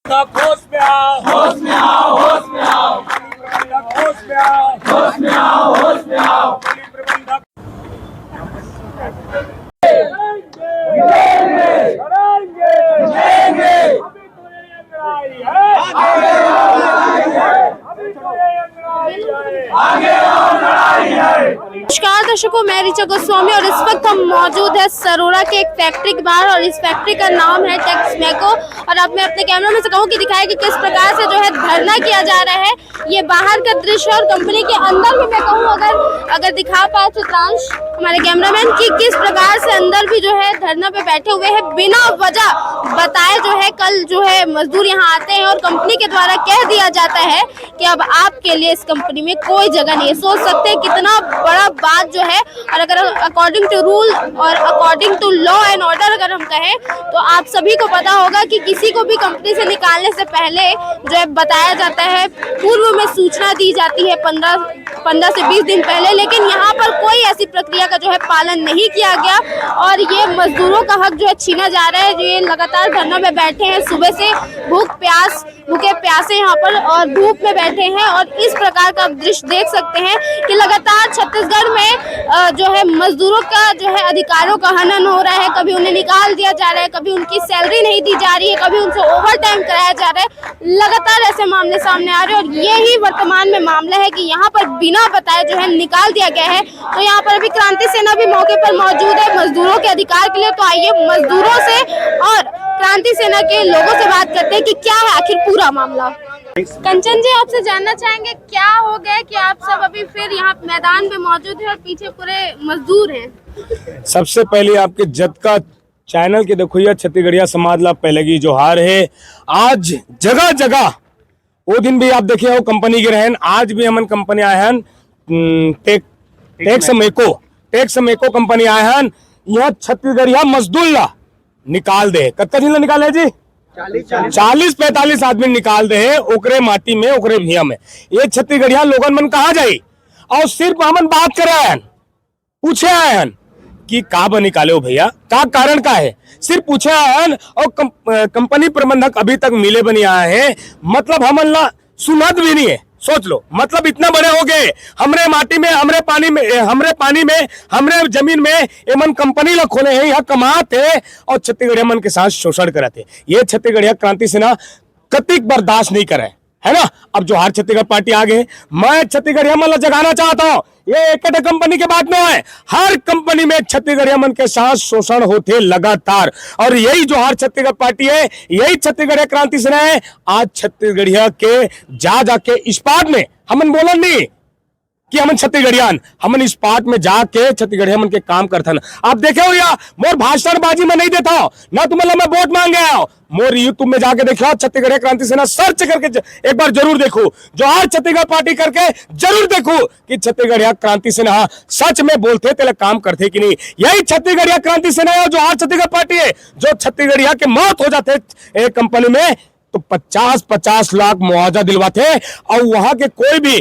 होश में आओ, होश में आओ, होश में आओ, होश में आओ, होश में आओ, होश में आओ, प्रबंधक नमस्कार दर्शकों, मैं ऋचा गोस्वामी और इस वक्त हम मौजूद है सरोरा के एक फैक्ट्री के बाहर और इस फैक्ट्री का नाम है टेक्समेको। और अब मैं अपने कैमरा में से कहूँ कि दिखाए कि किस प्रकार से जो है धरना किया जा रहा है। ये बाहर का दृश्य और कंपनी के अंदर भी मैं कहूँ अगर दिखा पाए चित्रांश हमारे कैमरामैन की किस प्रकार से अंदर भी जो है धरना पे बैठे हुए हैं बिना वजह बताए। जो है कल जो है मजदूर यहाँ आते हैं और कंपनी के द्वारा कह दिया जाता है कि अब आपके लिए इस कंपनी में कोई जगह नहीं है। सोच सकते हैं कितना बड़ा बात जो है। और अगर अकॉर्डिंग टू रूल और according to law and order अगर हम कहें तो आप सभी को पता होगा कि किसी को भी कंपनी से निकालने से पहले जो है बताया जाता है, पूर्व में सूचना दी जाती है 15 से 20 दिन पहले। लेकिन यहाँ पर कोई ऐसी प्रक्रिया का जो है पालन नहीं किया गया और ये मजदूरों का हक जो है छीना जा रहा है। जो ये लगातार धरना में बैठे हैं, सुबह से भूखे प्यासे यहाँ पर और धूप में बैठे हैं। और इस प्रकार का दृश्य देख सकते हैं कि लगातार छत्तीसगढ़ में जो है मजदूरों का जो है अधिकारों का हनन हो रहा है। कभी उन्हें निकाल दिया जा रहा है, कभी उनकी सैलरी नहीं दी जा रही है, कभी उनसे ओवर टाइम कराया जा रहा है। लगातार ऐसे मामले सामने आ रहे हैं और यही वर्तमान में मामला है कि यहाँ पर बिना बताए जो है निकाल दिया गया है। तो यहाँ पर अभी क्रांति सेना भी मौके पर मौजूद है मजदूरों के अधिकार के लिए। तो आइए मजदूरों से और क्रांति सेना के लोगों से बात करते हैं कि क्या है आखिर पूरा मामला। कंचन जी, आपसे जानना चाहेंगे क्या हो गया कि आप सब अभी फिर यहाँ मैदान में मौजूद है और पीछे पूरे मजदूर हैं। सबसे पहले आपके जद का चैनल के देखो ये छत्तीसगढ़िया समाज ला पहले की जोहार है। आज जगह जगह वो दिन भी आप देखे हो कंपनी के रहन, आज भी हमन कंपनी आए हैं टेक्समेको कंपनी आए हैं। यहाँ छत्तीसगढ़िया मजदूर ला निकाल दे, कत्ता दिन ला निकाले जी 40-45 आदमी निकाल दे ओकरे माटी में, ओकरे भिया में। ये छत्तीसगढ़िया लोगन मन कहा जाई और सिर्फ हमन बात करे आए पूछे आए हैं कि का बा निकाले हो भैया, का कारण का है, सिर्फ पूछे आए हैं। और कंपनी प्रबंधक अभी तक मिले बनी आए हैं, मतलब हमन ला सुनत भी नहीं है। सोच लो, मतलब इतना बड़े हो गए, हमरे माटी में, हमरे पानी में, हमरे जमीन में एमन कंपनी ला खोले हैं, यहाँ कमाते और छत्तीसगढ़िया मन के साथ शोषण कराते। ये छत्तीसगढ़िया क्रांति सेना कतिक बर्दाश्त नहीं करे, है ना। अब जो हर छत्तीसगढ़ पार्टी आ गए, मैं छत्तीसगढ़िया मन ला जगाना चाहता हूँ, ये एक कंपनी के बात नहीं है, हर कंपनी में छत्तीसगढ़िया मन के साथ शोषण होते लगातार। और यही जो हर छत्तीसगढ़ पार्टी है, यही छत्तीसगढ़िया क्रांति सेना है। आज छत्तीसगढ़िया के जाके इस पार्ट में हमन बोलन नहीं कि हमन छत्तीसगढ़ियान, हमन इस पार्ट में जाके छत्तीसगढ़िया मन के काम करथन। आप देखे हो या मोर भाषणबाजी में नहीं देता हो ना, तुम्हें मैं वोट मांगे आओ, मोर यूट्यूब में जाके देखो छत्तीसगढ़िया क्रांति सेना सर्च करके एक बार जरूर देखो, जो हर छत्तीसगढ़ पार्टी करके जरूर देखो कि छत्तीसगढ़िया क्रांति सेना सच में बोलते तेरे काम करते कि नहीं। यही छत्तीसगढ़िया क्रांति सेना है जो हर छत्तीसगढ़ पार्टी है। जो छत्तीसगढ़िया के मौत हो जाते कंपनी में तो 50-50 लाख मुआवजा दिलवाते और वहां के कोई भी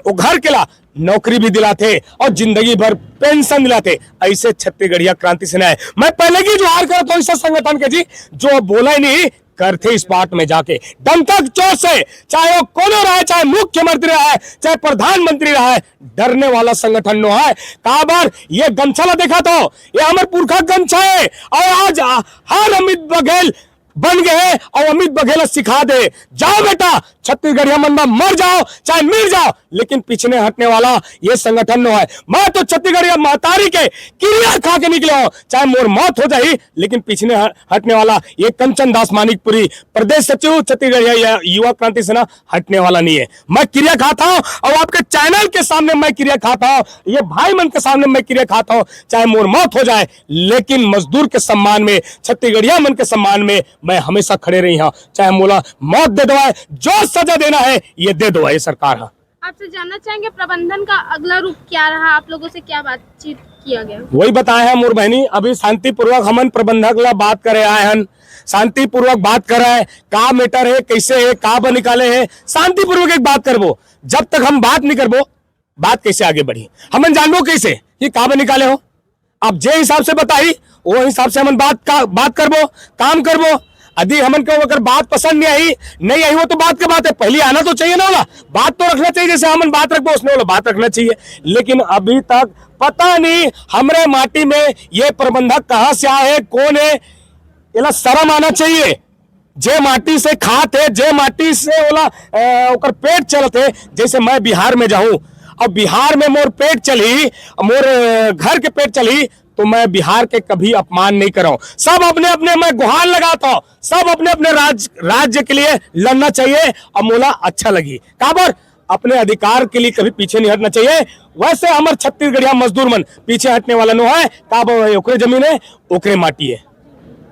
घर के ला नौकरी भी दिलाते और जिंदगी भर पेंशन दिलाते। ऐसे छत्तीसगढ़िया क्रांति सेना है। मैं पहले की जोहार करता हूं इस संगठन के जी, जो बोला ही नहीं करते इस पार्ट में जाके डंका चोट से, चाहे वो कोनो रहे, चाहे मुख्यमंत्री रहे, चाहे प्रधानमंत्री रहे, डरने वाला संगठन नो है। काबर ये गमछा देखा तो ये हमारे पुरखा गमछा है और आज हर अमित बघेल बन गए और अमित बघेल सिखा दे, जाओ बेटा छत्तीसगढ़िया मन में मर जाओ चाहे मिल जाओ, लेकिन पीछे हटने वाला ये संगठन नो है। मैं तो छत्तीसगढ़िया महतारी के क्रिया खा के निकले हो, चाहे मोर मौत हो जाए, लेकिन पीछे हटने वाला ये कंचन दास मानिकपुरी प्रदेश सचिव छत्तीसगढ़िया युवा क्रांति सेना हटने वाला नहीं है। मैं क्रिया खाता हूँ और आपके चैनल के सामने मैं क्रिया खाता हूँ, ये भाई मन के सामने मैं क्रिया खाता हूँ, चाहे मोर मौत हो जाए, लेकिन मजदूर के सम्मान में, छत्तीसगढ़िया मन के सम्मान में मैं हमेशा खड़े रही हूं। चाहे मोला मौत दे दो, जो सजा देना है ये दे दो, ये सरकार है। आपसे जानना चाहेंगे प्रबंधन का अगला रूप क्या रहा, आप लोगों से क्या बातचीत किया गया? वही बताया है मोर बहनी, अभी शांतिपूर्वक हमन प्रबंधक ला बात करे आए हैं, शांतिपूर्वक बात कर रहे हैं, का मैटर है, कैसे है, का बा निकाले है, शांतिपूर्वक एक बात करबो। जब तक हम बात नहीं करबो, बात कैसे आगे बढ़ी, हमन जानबो कैसे कि का बा निकाले हो। अब जे हिसाब से बताई वो हिसाब से हम बात करबो, काम करबो। यदि हमन को अगर बात पसंद नहीं आई वो तो बात की बात है, पहले आना तो चाहिए ना, वाला बात तो रखना चाहिए, जैसे हमन बात रखबो उसने वाला बात रखना चाहिए। लेकिन अभी तक पता नहीं हमरे माटी में ये प्रबंधक कहां से आए, कौन है, इला शर्म आना चाहिए। जे माटी से खाते, जे माटी से ओला ओकर पेट चलते, जैसे मैं बिहार में जाऊं और बिहार में मोर पेट चली, मोर घर के पेट चली, तो मैं बिहार के कभी अपमान नहीं कर रहा हूं। सब अपने अपने मैं गुहार लगाता हूं, सब अपने अपने राज्य के लिए लड़ना चाहिए और मोला अच्छा लगी काबर अपने अधिकार के लिए कभी पीछे नहीं हटना चाहिए। वैसे हमारे छत्तीसगढ़िया मजदूर मन पीछे हटने वाला नो है, काबर ओकरे जमीन है, ओकरे माटी है।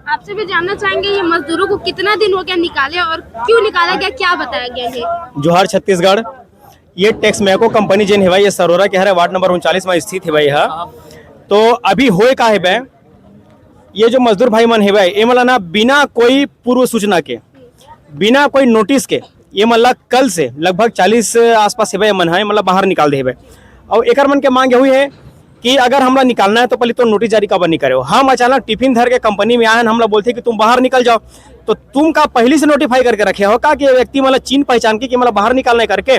आपसे भी जानना चाहेंगे ये मजदूरों को कितना दिन हो गया निकाले और क्यों निकाला गया, क्या बताया गया है? जोहार छत्तीसगढ़, ये टेक्समैको कंपनी जिन है भाई, ये सरोरा के हरे वार्ड नंबर 39 में स्थित है भाई। तो अभी होए का है भाई, ये जो मजदूर भाई मन है भाई, ये मतलब ना बिना कोई पूर्व सूचना के, बिना कोई नोटिस के, ये मतलब कल से लगभग 40 आसपास है भाई मन है, मतलब बाहर निकाल दे भाई। और एक मन के मांग हुई है कि अगर हमरा निकालना है तो पहले तो नोटिस जारी कबर नहीं करे हो। हम अचानक टिफिन धर के कंपनी में आए, हमला बोलते कि तुम बाहर निकल जाओ, तो तुम का पहले से नोटिफाई करके रखे हो का कि ये व्यक्ति मतलब चीन पहचान के कि मतलब बाहर निकालना है करके।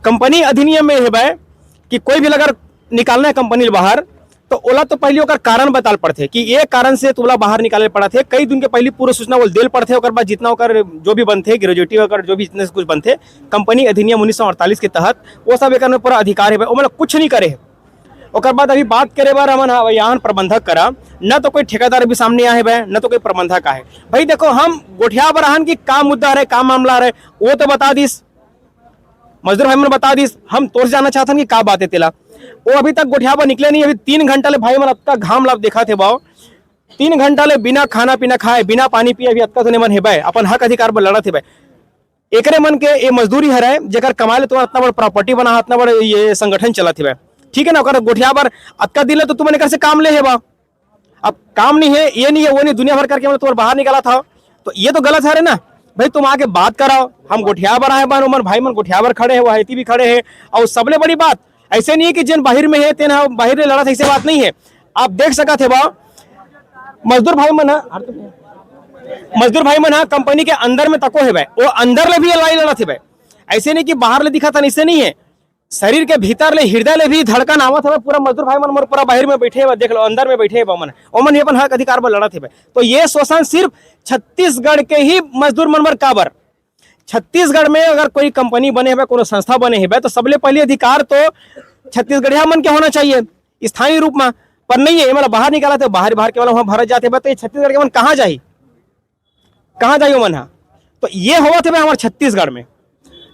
कंपनी अधिनियम में है भाई कि कोई भी अगर निकालना है कंपनी बाहर तो ओला तो पहले ओकर कारण बताल पड़ते कि ये कारण से तुमला बाहर निकाले पड़ा थे, कई दिन के पहले पूर्व सूचना वो देल पड़ते। और बाद जितना ओकर जो भी बनते ग्रेजुएटिव अगर जो भी इतने कुछ बनते कंपनी अधिनियम 1948 के तहत वो सब एक में पूरा अधिकार है, वो मतलब कुछ नहीं करे। और बाद अभी बात करे बार हमन यहाँ प्रबंधक करा, न तो कोई ठेकेदार भी सामने आए भाई, न तो कोई प्रबंधक आए भाई। देखो हम गोठिया बरहन की का मुद्दा रहे, का मामला रहे, वो तो बता दीस, मजदूर भाई मन बता दीस। हम तोड़ जाना चाहते कि का बात है तेला, वो अभी तक गोठिया पर निकले नहीं। अभी 3 घंटा ले भाई मन अब तक घाम लाभ देखा थे बाओ, 3 घंटा ले बिना खाना पीना खाए, बिना पानी पिए अभी अब तक मन है भाई, अपन हक अधिकार पर लड़ा थे भाई। एकरे मन के ये मजदूरी है जेकर कमाए तो इतना बड़ा प्रॉपर्टी बना, इतना बड़ा ये संगठन चला थे भाई, ठीक है ना। अगर गोठिया पर अक्का दिले तो तुमने से काम ले है बा, अब काम नहीं है, ये नहीं है, वो नहीं, दुनिया भर करके मतलब बाहर निकाला था, तो ये तो गलत है ना भाई। तुम आके बात कराओ, हम गोठिया पर आए बान, उमर भाई मन गोठिया पर खड़े है, वो भी खड़े हैं। और सबले बड़ी बात ऐसे नहीं है कि जिन बाहर में है तेन बाहर ने लड़ा था, ऐसे बात नहीं है। आप देख सका थे बा मजदूर भाई मन कंपनी के अंदर में तको है भाई, वो अंदर ले भी लड़ाई लड़ा थे भाई, ऐसे नहीं कि बाहर ले दिखा था, ऐसे नहीं है। शरीर के भीतर ले हृदय ले भी धड़कन आवत है पूरा। मजदूर भाई मन पूरा बाहर में बैठे है, देख लो अंदर में बैठे है मन, ओमन अपन हक अधिकार पर लड़ा थे भाई। तो ये शोषण सिर्फ छत्तीसगढ़ के ही मजदूर मन पर काबर, छत्तीसगढ़ में अगर कोई कंपनी बने है, कोनो संस्था बने है तो सबले पहले अधिकार तो छत्तीसगढ़िया मन के होना चाहिए स्थानीय रूप में, पर नहीं है। मतलब बाहर निकाला तो बाहर के वाला वहां भरत जाते तो ये छत्तीसगढ़ के मन कहाँ जाई मन। तो ये हुआ थे हमारे छत्तीसगढ़ में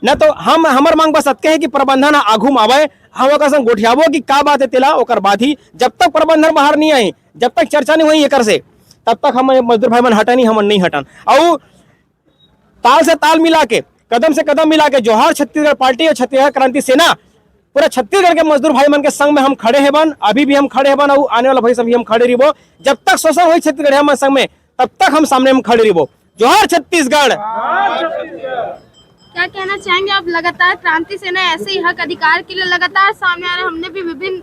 न, तो हम हमार मांग बस अतके है कि प्रबंधन आगू में आवे, हम ओकर गोठियाबो कि का बात है तेला, ओकर बाद ही जब तक प्रबंधन बाहर नहीं आए, जब तक चर्चा नहीं हुई एकर से, तब तक हम मजदूर भाई मन हटनी, हम नहीं हटन। और ताल से ताल मिला के, कदम से कदम मिला के जोहार छत्तीसगढ़ पार्टी और छत्तीसगढ़ क्रांति सेना पूरा छत्तीसगढ़ के मजदूर भाई मन के संग में हम खड़े हैं बन, अभी भी हम खड़े हैं बन, और आने वाला भविष्य भी हम खड़े रहिबो। जब तक शोषण हुई छत्तीसगढ़ मन संग में, तब तक हम सामने में खड़े रहिबो। जोहार छत्तीसगढ़। क्या कहना चाहेंगे आप? लगातार क्रांति सेना ऐसे ही हक अधिकार के लिए लगातार सामने आ रहे हैं। हमने भी विभिन्न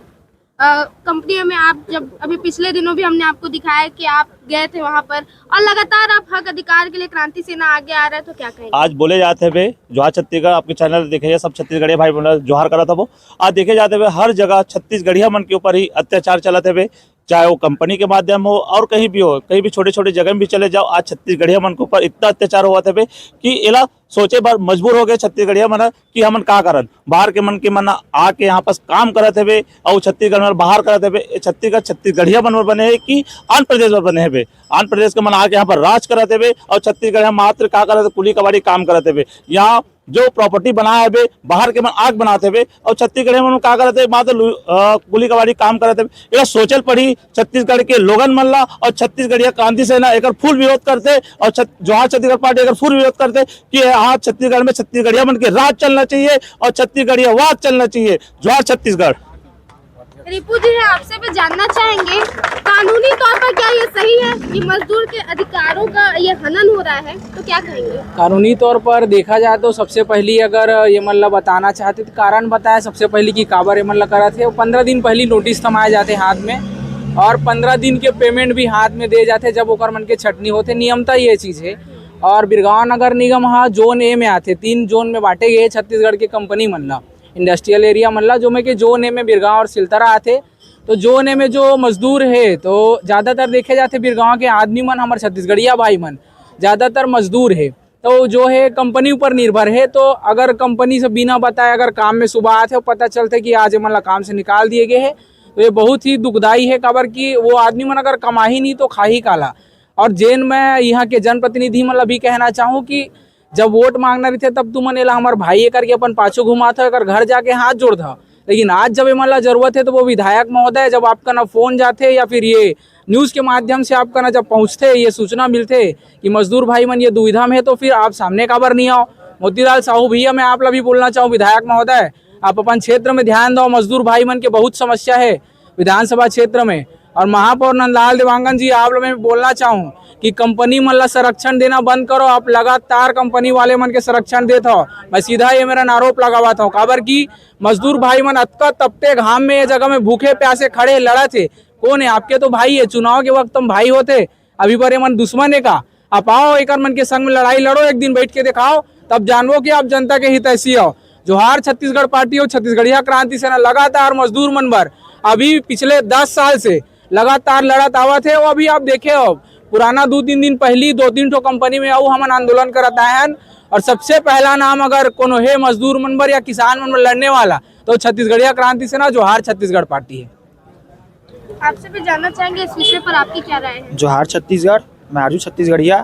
कंपनियों में, आप जब अभी पिछले दिनों भी हमने आपको दिखाया कि आप गए थे वहां पर, और लगातार आप हक अधिकार के लिए क्रांति सेना आगे आ रहा है, तो क्या कहेंगे? आज बोले जाते हुए जोहार छत्तीसगढ़, आपके चैनल देखे सब छत्तीसगढ़िया भाई बहन जोहार करा था वो, आज देखे जाते हुए हर जगह छत्तीसगढ़िया मन के ऊपर ही अत्याचार चलाते हुए, चाहे वो कंपनी के माध्यम हो और कहीं भी हो, कहीं भी छोटे छोटे जगह में भी चले जाओ, आज छत्तीसगढ़िया मन के ऊपर इतना अत्याचार हुआ था कि इला सोचे बार मजबूर हो गए छत्तीसगढ़िया मन कि हमन का करन, बाहर के मन के मन आके यहाँ पास काम करते हुए और छत्तीसगढ़ में बाहर करते हुए, छत्तीसगढ़ छत्तीसगढ़िया मन बने है कि आंध्र प्रदेश में बने हुए, आंध्र प्रदेश के मन आके यहाँ पर राज कराते हुए, और छत्तीसगढ़ मात्र का करते कुली कबाड़ी काम कराते हुए, यहाँ जो प्रॉपर्टी बनाया है बाहर के मन आग बनाते हुए, और छत्तीसगढ़ में का करते मात्र कुली कबाड़ी काम कराते हुए। यह सोचल पड़ी छत्तीसगढ़ के लोगन मन ला, और छत्तीसगढ़िया क्रांति सेना एक फुल विरोध करते, और जोहार छत्तीसगढ़ पार्टी एक फुल विरोध करते कि आज छत्तीसगढ़ में छत्तीसगढ़िया मन के राज चलना चाहिए और छत्तीसगढ़िया वाद चलना चाहिए। जोहार छत्तीसगढ़। रिपु जी है, आपसे भी जानना चाहेंगे कानूनी तौर पर क्या ये सही है कि मजदूर के अधिकारों का ये हनन हो रहा है, तो क्या कहेंगे? कानूनी तौर पर देखा जाए तो सबसे पहली अगर ये मतलब बताना चाहते तो कारण बताया सबसे पहले कि काबर ये मतलब करा थे, 15 दिन पहले नोटिस थमाए जाते हाथ में और 15 दिन के पेमेंट भी हाथ में दे जाते जब ओकर मन के छटनी होते। नियमता ये चीज़ है। और बिरगांव नगर निगम हाँ जोन ए में आते, 3 जोन में बांटे गए छत्तीसगढ़ के कंपनी मन ला, इंडस्ट्रियल एरिया मन ला, जो में के जोन ए में बिरगांव और सिलतरा आते। तो जोन ए में जो मजदूर है तो ज़्यादातर देखे जाते बिरगांव के आदमी मन, हमारे छत्तीसगढ़िया भाई मन ज़्यादातर मजदूर है, तो जो है कंपनी ऊपर निर्भर है। तो अगर कंपनी से बिना बताए अगर काम में सुबह आते हो, पता चलते कि आज मतलब काम से निकाल दिए गए हैं, तो ये बहुत ही दुखदाई है। खबर कि वो आदमी मन अगर कमा ही नहीं तो खा ही काला। और जेन मैं यहाँ के जनप्रतिनिधि मतलब भी कहना चाहूँ कि जब वोट मांगना रही थे तब तुम मन हमारे भाई करके अपन पाछू घुमा था, अगर घर जाके हाथ जोड़ था। लेकिन आज जब मतलब जरूरत है तो वो विधायक महोदय जब आपका ना फोन जाते या फिर ये न्यूज़ के माध्यम से आपका ना जब पहुँचते, ये सूचना मिलते कि मजदूर भाई मन ये दुविधा में है, तो फिर आप सामने काबर नहीं आओ। मोतीलाल साहू भैया मैं आप लोग भी बोलना चाहूँ, विधायक महोदय आप अपन क्षेत्र में ध्यान दो, मजदूर भाई मन के बहुत समस्या है विधानसभा क्षेत्र में। और महापौर नंदलाल देवांगन जी आप लोग मैं बोलना चाहूँ कि कंपनी मन ला संरक्षण देना बंद करो। आप लगातार कंपनी वाले मन के संरक्षण देते हो, मैं सीधा ये मेरा आरोप लगाता हूँ। काबर की मजदूर भाई मन अतका तपते घाम में ये जगह में भूखे प्यासे खड़े लड़ा थे। कौन है आपके तो भाई है, चुनाव के वक्त तुम भाई होते, अभी पर ये मन दुश्मन है का। आप आओ एक मन के संग में लड़ाई लड़ो, एक दिन बैठ के दिखाओ, तब जानवो कि आप जनता के हितैषी हो। जोहार छत्तीसगढ़ पार्टी और छत्तीसगढ़िया क्रांति सेना लगातार मजदूर मन भर अभी पिछले 10 साल से लगातार लड़त आवत है। वो अभी आप देखे हो पुराना 2-3 दिन पहली 2-3 ठो कंपनी में आओ हमन आंदोलन करत आए हैं। और सबसे पहला नाम अगर कोनो है मजदूर मन भर या किसान मन भर लड़ने वाला तो छत्तीसगढ़िया क्रांति सेना जोहार छत्तीसगढ़ पार्टी है। आपसे भी जानना चाहेंगे इस विषय पर आपकी क्या राय है? जोहार छत्तीसगढ़, मैं आरजू छत्तीसगढ़िया।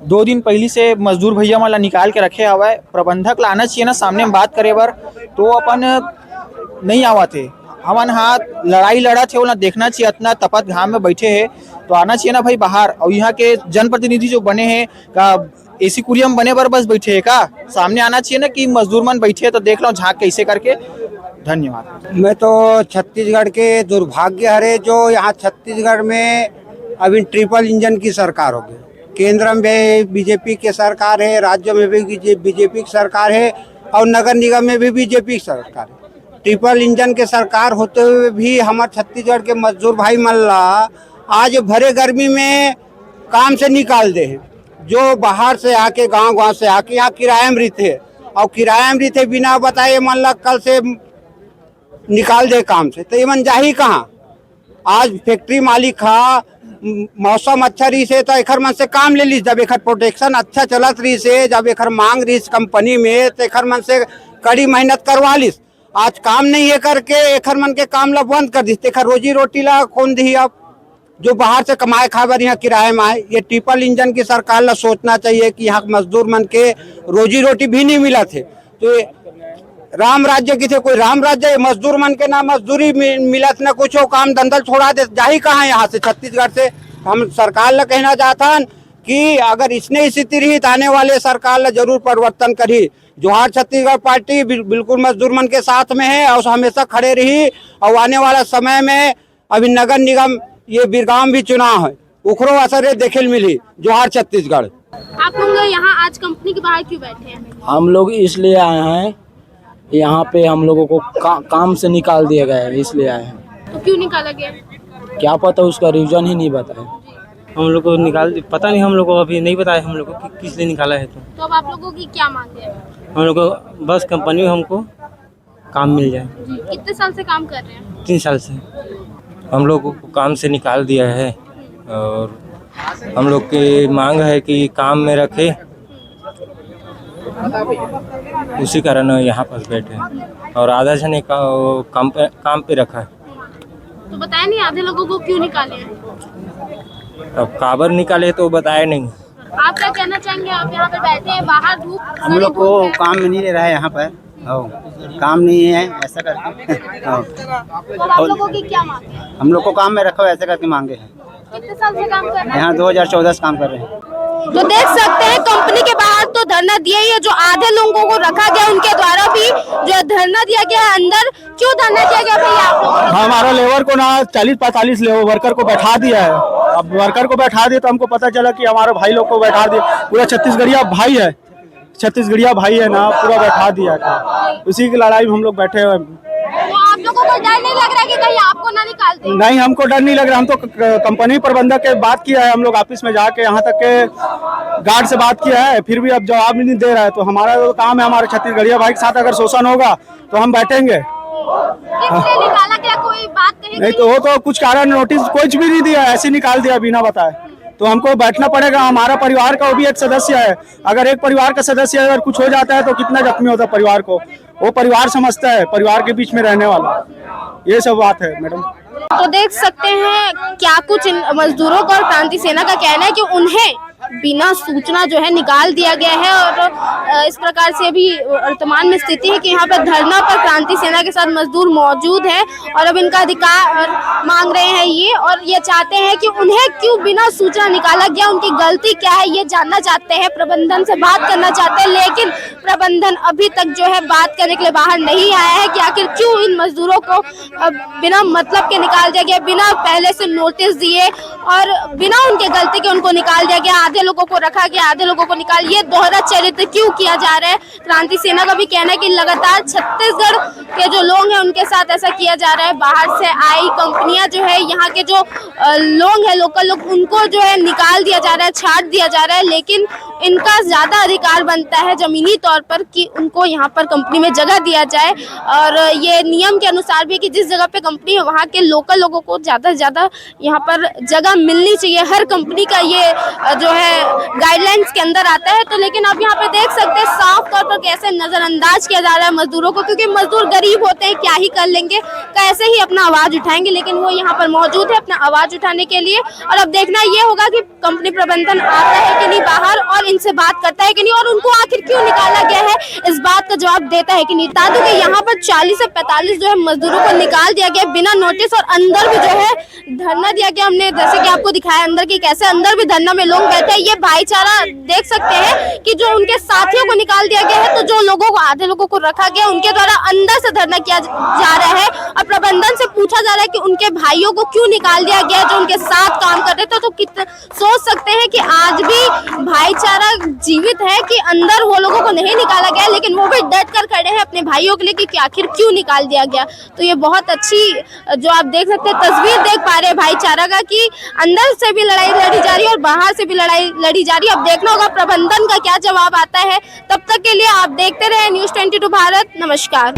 2 दिन पहले से मजदूर भैया मन ला निकाल के रखे हवा है। प्रबंधक लाना चाहिए ना सामने में बात करे बर, तो अपन नहीं आवा थे। हमन हाथ लड़ाई लड़ा थे, ना देखना चाहिए, इतना तपत घाम में बैठे हैं तो आना चाहिए ना भाई बाहर। और यहाँ के जनप्रतिनिधि जो बने हैं का एसी कुरियम बने बर बस बैठे है का, सामने आना चाहिए ना कि मजदूर मन बैठे है तो देख लो झाँक कैसे करके। धन्यवाद। मैं तो छत्तीसगढ़ के दुर्भाग्य हरे जो यहाँ छत्तीसगढ़ में अभी ट्रिपल इंजन की सरकार हो गई। केंद्र में बीजेपी की सरकार है, राज्य में भी बीजेपी की सरकार है और नगर निगम में भी बीजेपी की सरकार है। ट्रिपल इंजन के सरकार होते हुए भी हमारे छत्तीसगढ़ के मजदूर भाई मल्ला आज भरे गर्मी में काम से निकाल दे हैं। जो बाहर से आके गांव से आके यहाँ किराए में रहते हैं और किराए में रहते बिना बताए मल्ला कल से निकाल दे काम से, तो ये मन जाही कहाँ। आज फैक्ट्री मालिक हा मौसम अच्छा रही से तो एखर मन से काम ले ली, जब एखर प्रोटेक्शन अच्छा चलत रही से, जब एखर मांग रही कंपनी में तो एखर मन से कड़ी मेहनत करवा लीस। आज काम नहीं है करके एखर मन के काम ला बंद कर दिस, एखर रोजी रोटी ला कौन दी। अब जो बाहर से कमाए खाबर यहाँ किराए में आए, ये ट्रिपल इंजन की सरकार ला सोचना चाहिए कि यहाँ मजदूर मन के रोजी रोटी भी नहीं मिला थे। तो राम राज्य की थे, कोई राम राज्य मजदूर मन के ना मजदूरी मिलत ना कुछ हो, काम धंधल छोड़ा दे जाही कहाँ यहाँ से छत्तीसगढ़ से। हम सरकार ला कहना चाहता कि अगर इसने स्थिति रही तो आने वाले सरकार ला जरूर परिवर्तन करी। जोहार छत्तीसगढ़ पार्टी बिल्कुल मजदूर मन के साथ में है और हमेशा खड़े रही। और आने वाला समय में अभी नगर निगम ये बिरगांव भी चुनाव है, उखरो असर देखे मिली। जोहार छत्तीसगढ़। आप लोग यहाँ आज कंपनी के बाहर क्यों बैठे हैं? हम लोग इसलिए आए हैं, यहाँ पे हम लोगों को काम से निकाल दिया गया है, इसलिए आए हैं। तो क्यों निकाला गया? क्या पता, उसका रीजन ही नहीं बताया। हम लोग को निकाल पता नहीं, हम लोग को अभी नहीं बताया हम लोग को किस लिए निकाला है। तो अब आप लोगों की क्या मांग है? हम लोग को बस कंपनी में हमको काम मिल जाए। कितने साल से काम कर रहे हैं? 3 साल से। हम लोग को काम से निकाल दिया है और हम लोग की मांग है कि काम में रखे, उसी कारण यहाँ पर बैठे और आधा जने का काम पे रखा है। तो बताया नहीं आधे लोगों को क्यों निकाले हैं? अब काबर निकाले तो बताया नहीं। आप क्या कहना चाहेंगे? आप यहाँ पे बैठे हैं, बाहर धूप, हम लोग को काम में नहीं ले रहा है यहाँ पर, काम नहीं है ऐसा करके। तो आप लोगों की क्या मांग है? हम लोग को काम में रखो ऐसे करके मांगे हैं। कितने साल से काम कर रहे हैं? यहाँ 2014 से काम कर रहे हैं। तो देख सकते हैं कंपनी के बाहर तो धरना दिया ही है, जो आधे लोगों को रखा गया उनके द्वारा भी जो धरना दिया गया है। अंदर क्यों धरना दिया गया भैया आप लोगों को? हमारा लेबर को ना 40-45 वर्कर को बैठा दिया है। अब वर्कर को बैठा दिया तो हमको पता चला कि हमारे भाई लोग को बैठा दिया। पूरा छत्तीसगढ़िया भाई है, छत्तीसगढ़िया भाई है ना, पूरा बैठा दिया था। उसी की लड़ाई में हम लोग बैठे हुए। तो आप लोग लोगों को डर नहीं लग रहा कि कहीं आपको ना निकाल दे? नहीं, हमको डर नहीं लग रहा। हम तो कंपनी प्रबंधक के बात किया है, हम लोग ऑफिस में जाके यहाँ तक के गार्ड से बात किया है, फिर भी अब जवाब नहीं दे रहा है। तो हमारा जो काम है, हमारे छत्तीसगढ़िया भाई के साथ अगर शोषण होगा तो हम बैठेंगे। किसने निकाला, क्या कोई बात कही? नहीं तो वो तो कुछ कारण नोटिस कुछ भी नहीं दिया, ऐसे निकाल दिया बिना बताए। तो हमको बैठना पड़ेगा। हमारा परिवार का वो भी एक सदस्य है। अगर एक परिवार का सदस्य अगर कुछ हो जाता है तो कितना जख्मी होता है परिवार को, वो परिवार समझता है, परिवार के बीच में रहने वाला। ये सब बात है मैडम। तो देख सकते हैं क्या कुछ इन मजदूरों का और क्रांति सेना का कहना है कि उन्हें बिना सूचना जो है निकाल दिया गया है। और इस प्रकार से अभी वर्तमान में स्थिति है कि यहाँ पर धरना पर क्रांति सेना के साथ मजदूर मौजूद हैं और अब इनका अधिकार मांग रहे हैं ये, और ये चाहते हैं कि उन्हें क्यों बिना सूचना निकाला गया, उनकी गलती क्या है ये जानना चाहते हैं, प्रबंधन से बात करना चाहते हैं। लेकिन प्रबंधन अभी तक जो है बात करने के लिए बाहर नहीं आया है कि आखिर क्यों इन मजदूरों को बिना मतलब के निकाल दिया गया, बिना पहले से नोटिस दिए और बिना उनके गलती के उनको निकाल दिया गया। आधे लोगों को रखा गया, आधे लोगों को निकाल, ये दोहरा चरित्र क्यों किया जा रहा है? क्रांति सेना का भी कहना है कि लगातार छत्तीसगढ़ के जो लोग हैं उनके साथ ऐसा किया जा रहा है। बाहर से आई कंपनियां जो है, यहाँ के जो लोग हैं, लोकल लोग, उनको जो है निकाल दिया जा रहा है, छाट दिया जा रहा है। लेकिन इनका ज्यादा अधिकार बनता है जमीनी तौर पर कि उनको यहाँ पर कंपनी में जगह दिया जाए। और ये नियम के अनुसार भी कि जिस जगह पे कंपनी है वहाँ के लोकल लोगों को ज्यादा से ज्यादा यहाँ पर जगह मिलनी चाहिए। हर कंपनी का ये जो है गाइडलाइंस के अंदर आता है। तो लेकिन आप यहाँ पे देख सकते हैं साफ तौर पर कैसे नजरअंदाज किया जा रहा है मजदूरों को, क्योंकि मजदूर गरीब होते हैं, क्या ही कर लेंगे, कैसे ही अपना आवाज उठाएंगे। लेकिन वो यहाँ पर मौजूद है अपना आवाज उठाने के लिए। और अब देखना ये होगा कि कंपनी प्रबंधन आता है कि नहीं बाहर और इनसे बात करता है कि नहीं, और उनको आखिर क्यों निकाला गया है इस बात का जवाब देता है कि नहीं। बता दूं कि यहाँ पर 40 से 45 जो है मजदूरों को निकाल दिया गया बिना नोटिस, और अंदर भी जो है धरना दिया गया। हमने जैसे कि आपको दिखाया अंदर की कैसे अंदर भी धरना में लोग बैठे हैं। ये भाईचारा देख सकते हैं कि जो उनके साथियों को निकाल दिया गया है, तो जो लोगों को, आधे लोगों को रखा गया, उनके द्वारा अंदर से धरना किया जा रहा है। और प्रबंधन से पूछा जा रहा है कि उनके भाइयों को क्यों निकाल दिया गया जो उनके साथ काम कर रहे थे। तो कितना सोच सकते हैं कि आज भी भाईचारा जीवित है कि अंदर वो लोगों को नहीं निकाला गया, लेकिन वो भी डट कर खड़े हैं अपने भाइयों के लिए कि आखिर क्यों निकाल दिया गया। तो ये बहुत अच्छी जो आप देख सकते हैं तस्वीर देख पा रहे हैं भाईचारा का, कि अंदर से भी लड़ाई लड़ी जा रही है और बाहर से भी लड़ाई लड़ी जा रही है। अब देखना होगा प्रबंधन का क्या जवाब आता है। तब तक के लिए आप देखते रहे न्यूज़ 22 भारत। नमस्कार।